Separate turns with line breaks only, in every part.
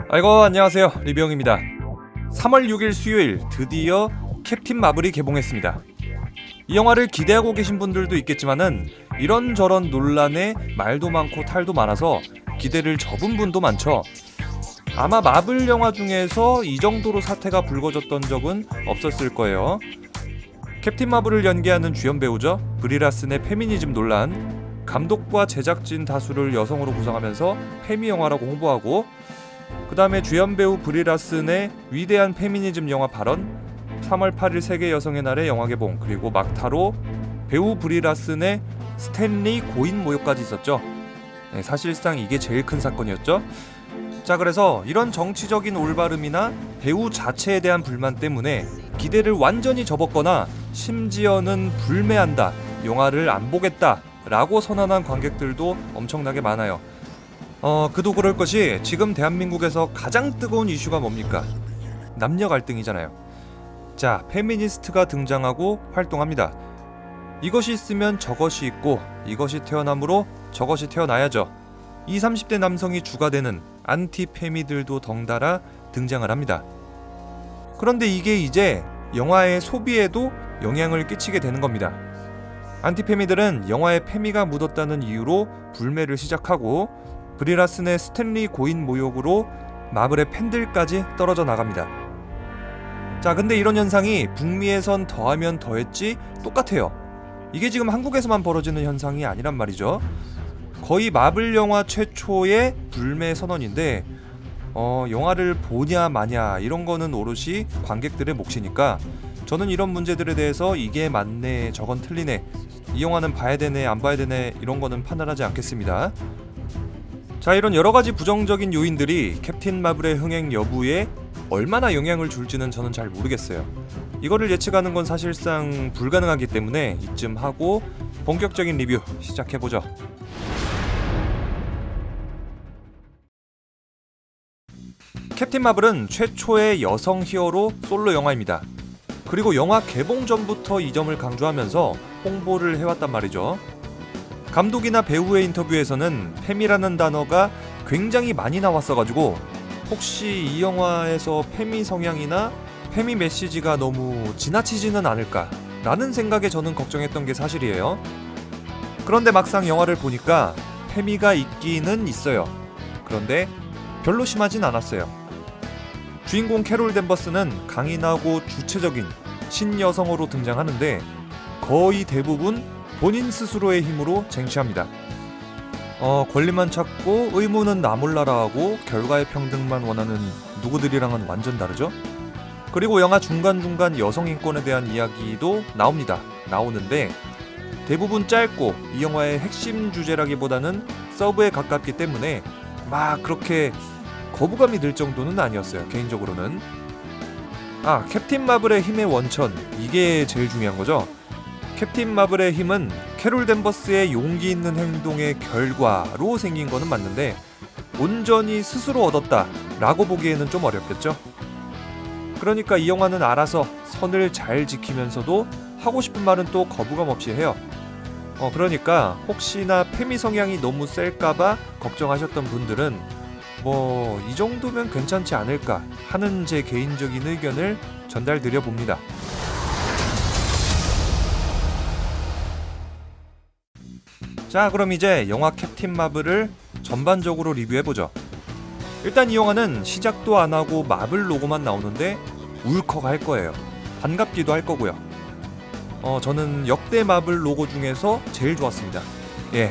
아이고, 안녕하세요, 리뷰형입니다. 3월 6일 수요일 드디어 캡틴 마블이 개봉했습니다. 이 영화를 기대하고 계신 분들도 있겠지만은 이런저런 논란에 말도 많고 탈도 많아서 기대를 접은 분도 많죠. 아마 마블 영화 중에서 이 정도로 사태가 불거졌던 적은 없었을 거예요. 캡틴 마블을 연기하는 주연 배우죠. 브리 라슨의 페미니즘 논란, 감독과 제작진 다수를 여성으로 구성하면서 페미 영화라고 홍보하고, 그 다음에 주연 배우 브리 라슨의 위대한 페미니즘 영화 발언, 3월 8일 세계 여성의 날의 영화 개봉, 그리고 막타로 배우 브리 라슨의 스탠리 고인 모욕까지 있었죠. 네, 사실상 이게 제일 큰 사건이었죠. 자, 그래서 이런 정치적인 올바름이나 배우 자체에 대한 불만 때문에 기대를 완전히 접었거나 심지어는 불매한다, 영화를 안 보겠다 라고 선언한 관객들도 엄청나게 많아요. 그도 그럴 것이 지금 대한민국에서 가장 뜨거운 이슈가 뭡니까? 남녀 갈등이잖아요. 자, 페미니스트가 등장하고 활동합니다. 이것이 있으면 저것이 있고, 이것이 태어나므로 저것이 태어나야죠. 20, 30대 남성이 주가 되는 안티페미들도 덩달아 등장을 합니다. 그런데 이게 이제 영화의 소비에도 영향을 끼치게 되는 겁니다. 안티페미들은 영화에 페미가 묻었다는 이유로 불매를 시작하고, 브리 라슨의 스탠리 고인 모욕으로 마블의 팬들까지 떨어져 나갑니다. 자, 근데 이런 현상이 북미에선 더하면 더했지 똑같아요. 이게 지금 한국에서만 벌어지는 현상이 아니란 말이죠. 거의 마블 영화 최초의 불매 선언인데, 영화를 보냐 마냐 이런 거는 오롯이 관객들의 몫이니까 저는 이런 문제들에 대해서 이게 맞네, 저건 틀리네, 이 영화는 봐야 되네, 안 봐야 되네, 이런 거는 판단하지 않겠습니다. 자, 이런 여러가지 부정적인 요인들이 캡틴 마블의 흥행 여부에 얼마나 영향을 줄지는 저는 잘 모르겠어요. 이거를 예측하는 건 사실상 불가능하기 때문에 이쯤 하고 본격적인 리뷰 시작해보죠. 캡틴 마블은 최초의 여성 히어로 솔로 영화입니다. 그리고 영화 개봉 전부터 이 점을 강조하면서 홍보를 해왔단 말이죠. 감독이나 배우의 인터뷰에서는 페미라는 단어가 굉장히 많이 나왔어가지고 혹시 이 영화에서 페미 성향이나 페미 메시지가 너무 지나치지는 않을까 라는 생각에 저는 걱정했던 게 사실이에요. 그런데 막상 영화를 보니까 페미가 있기는 있어요. 그런데 별로 심하진 않았어요. 주인공 캐롤 댄버스는 강인하고 주체적인 신여성으로 등장하는데 거의 대부분 본인 스스로의 힘으로 쟁취합니다. 권리만 찾고 의무는 나 몰라라 하고 결과의 평등만 원하는 누구들이랑은 완전 다르죠. 그리고 영화 중간중간 여성 인권에 대한 이야기도 나오는데 대부분 짧고 이 영화의 핵심 주제라기보다는 서브에 가깝기 때문에 막 그렇게 거부감이 들 정도는 아니었어요, 개인적으로는. 캡틴 마블의 힘의 원천, 이게 제일 중요한 거죠. 캡틴 마블의 힘은 캐롤 댄버스의 용기 있는 행동의 결과로 생긴 거는 맞는데 온전히 스스로 얻었다 라고 보기에는 좀 어렵겠죠. 그러니까 이 영화는 알아서 선을 잘 지키면서도 하고 싶은 말은 또 거부감 없이 해요. 그러니까 혹시나 페미 성향이 너무 셀까봐 걱정하셨던 분들은 이 정도면 괜찮지 않을까 하는 제 개인적인 의견을 전달드려 봅니다. 자, 그럼 이제 영화 캡틴 마블을 전반적으로 리뷰해보죠. 일단 이 영화는 시작도 안 하고 마블 로고만 나오는데 울컥할 거예요. 반갑기도 할 거고요. 저는 역대 마블 로고 중에서 제일 좋았습니다.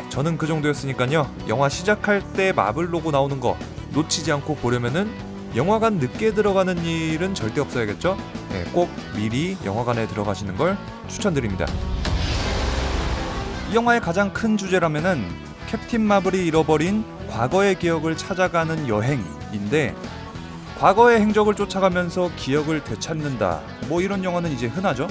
저는 그 정도였으니까요. 영화 시작할 때 마블 로고 나오는 거 놓치지 않고 보려면은 영화관 늦게 들어가는 일은 절대 없어야겠죠? 꼭 미리 영화관에 들어가시는 걸 추천드립니다. 이 영화의 가장 큰 주제라면은 캡틴 마블이 잃어버린 과거의 기억을 찾아가는 여행인데, 과거의 행적을 쫓아가면서 기억을 되찾는다, 이런 영화는 이제 흔하죠.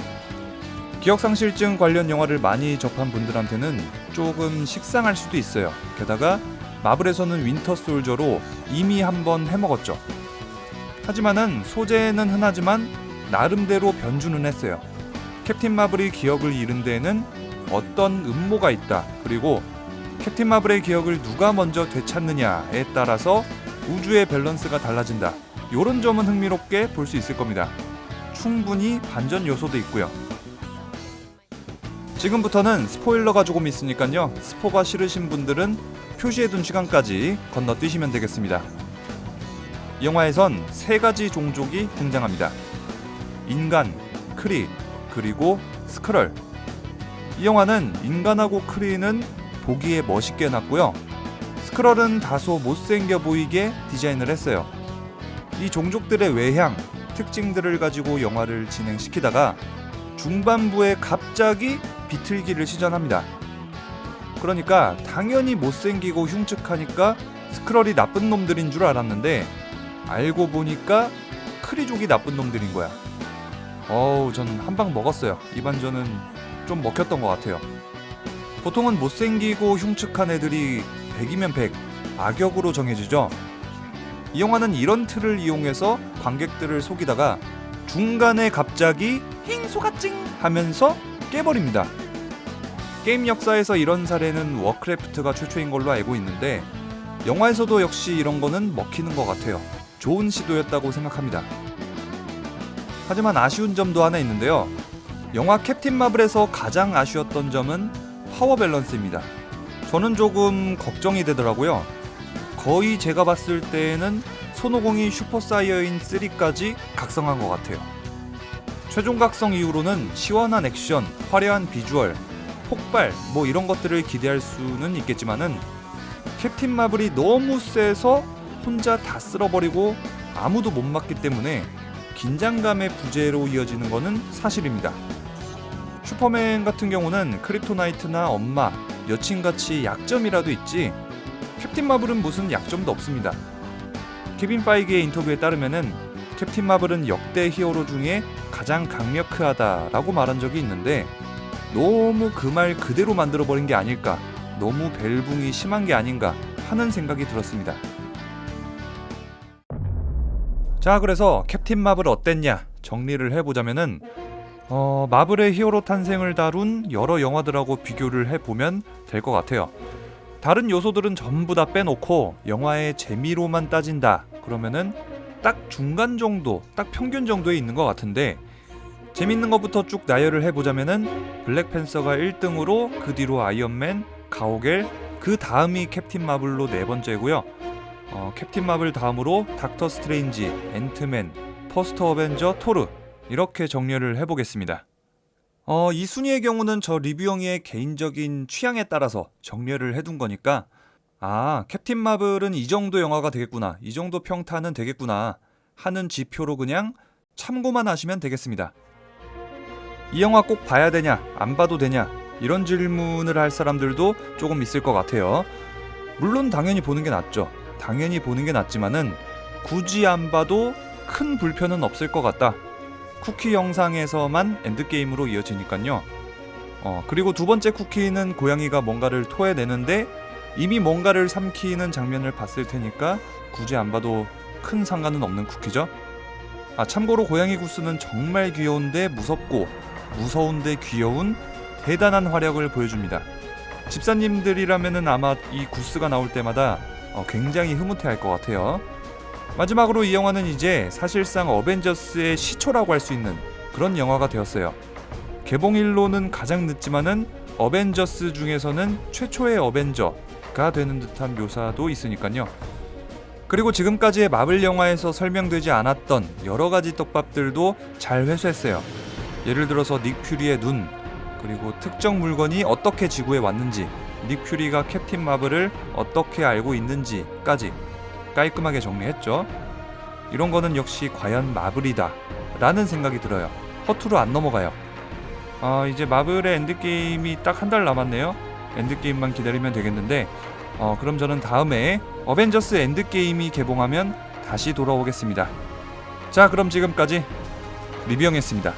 기억상실증 관련 영화를 많이 접한 분들한테는 조금 식상할 수도 있어요. 게다가 마블에서는 윈터 솔저로 이미 한번 해먹었죠. 하지만은 소재는 흔하지만 나름대로 변주는 했어요. 캡틴 마블이 기억을 잃은 데에는 어떤 음모가 있다, 그리고 캡틴 마블의 기억을 누가 먼저 되찾느냐에 따라서 우주의 밸런스가 달라진다. 요런 점은 흥미롭게 볼 수 있을 겁니다. 충분히 반전 요소도 있고요. 지금부터는 스포일러가 조금 있으니까요. 스포가 싫으신 분들은 표시해둔 시간까지 건너뛰시면 되겠습니다. 이 영화에선 3가지 종족이 등장합니다. 인간, 크리, 그리고 스크럴. 이 영화는 인간하고 크리는 보기에 멋있게 해놨고요. 스크럴은 다소 못생겨 보이게 디자인을 했어요. 이 종족들의 외향, 특징들을 가지고 영화를 진행시키다가 중반부에 갑자기 비틀기를 시전합니다. 그러니까 당연히 못생기고 흉측하니까 스크럴이 나쁜 놈들인 줄 알았는데 알고 보니까 크리족이 나쁜 놈들인 거야. 전 한 방 먹었어요. 이 반전은 좀 먹혔던 것 같아요. 보통은 못생기고 흉측한 애들이 100이면 100, 악역으로 정해지죠. 이 영화는 이런 틀을 이용해서 관객들을 속이다가 중간에 갑자기 힝 소가찡 하면서 깨버립니다. 게임 역사에서 이런 사례는 워크래프트가 최초인 걸로 알고 있는데 영화에서도 역시 이런 거는 먹히는 것 같아요. 좋은 시도였다고 생각합니다. 하지만 아쉬운 점도 하나 있는데요. 영화 캡틴 마블에서 가장 아쉬웠던 점은 파워 밸런스입니다. 저는 조금 걱정이 되더라고요. 거의 제가 봤을 때에는 손오공이 슈퍼사이어인 3까지 각성한 것 같아요. 최종 각성 이후로는 시원한 액션, 화려한 비주얼, 폭발 뭐 이런 것들을 기대할 수는 있겠지만은 캡틴 마블이 너무 세서 혼자 다 쓸어버리고 아무도 못 막기 때문에 긴장감의 부재로 이어지는 거는 사실입니다. 슈퍼맨 같은 경우는 크립토나이트나 엄마, 여친같이 약점이라도 있지 캡틴 마블은 무슨 약점도 없습니다. 케빈 파이기의 인터뷰에 따르면은 캡틴 마블은 역대 히어로 중에 가장 강력하다라고 말한 적이 있는데 너무 그 말 그대로 만들어버린 게 아닐까, 너무 벨붕이 심한 게 아닌가 하는 생각이 들었습니다. 자, 그래서 캡틴 마블 어땠냐 정리를 해보자면은 마블의 히어로 탄생을 다룬 여러 영화들하고 비교를 해보면 될 것 같아요. 다른 요소들은 전부 다 빼놓고 영화의 재미로만 따진다 그러면은 딱 중간 정도, 딱 평균 정도에 있는 것 같은데 재밌는 것부터 쭉 나열을 해보자면은 블랙팬서가 1등으로 그 뒤로 아이언맨, 가오갤, 그 다음이 캡틴 마블로 4번째고요. 캡틴 마블 다음으로 닥터 스트레인지, 앤트맨, 퍼스트 어벤져, 토르 이렇게 정리를 해보겠습니다. 이 순위의 경우는 저 리뷰형의 개인적인 취향에 따라서 정리를 해둔 거니까 캡틴 마블은 이 정도 영화가 되겠구나, 이 정도 평타는 되겠구나 하는 지표로 그냥 참고만 하시면 되겠습니다. 이 영화 꼭 봐야 되냐, 안 봐도 되냐 이런 질문을 할 사람들도 조금 있을 것 같아요. 물론 당연히 보는 게 낫죠. 당연히 보는 게 낫지만은 굳이 안 봐도 큰 불편은 없을 것 같다. 쿠키 영상에서만 엔드게임으로 이어지니까요. 그리고 두 번째 쿠키는 고양이가 뭔가를 토해내는데 이미 뭔가를 삼키는 장면을 봤을 테니까 굳이 안 봐도 큰 상관은 없는 쿠키죠. 참고로 고양이 구스는 정말 귀여운데 무섭고 무서운데 귀여운 대단한 화력을 보여줍니다. 집사님들이라면은 아마 이 구스가 나올 때마다 굉장히 흐뭇해할 것 같아요. 마지막으로 이 영화는 이제 사실상 어벤져스의 시초라고 할 수 있는 그런 영화가 되었어요. 개봉일로는 가장 늦지만은 어벤져스 중에서는 최초의 어벤져가 되는 듯한 묘사도 있으니까요. 그리고 지금까지의 마블 영화에서 설명되지 않았던 여러 가지 떡밥들도 잘 회수했어요. 예를 들어서 닉 퓨리의 눈, 그리고 특정 물건이 어떻게 지구에 왔는지, 닉 퓨리가 캡틴 마블을 어떻게 알고 있는지까지 깔끔하게 정리했죠. 이런 거는 역시 과연 마블이다 라는 생각이 들어요. 허투루 안 넘어가요. 이제 마블의 엔드게임이 딱 한 달 남았네요. 엔드게임만 기다리면 되겠는데 그럼 저는 다음에 어벤져스 엔드게임이 개봉하면 다시 돌아오겠습니다. 자, 그럼 지금까지 리뷰형이었습니다.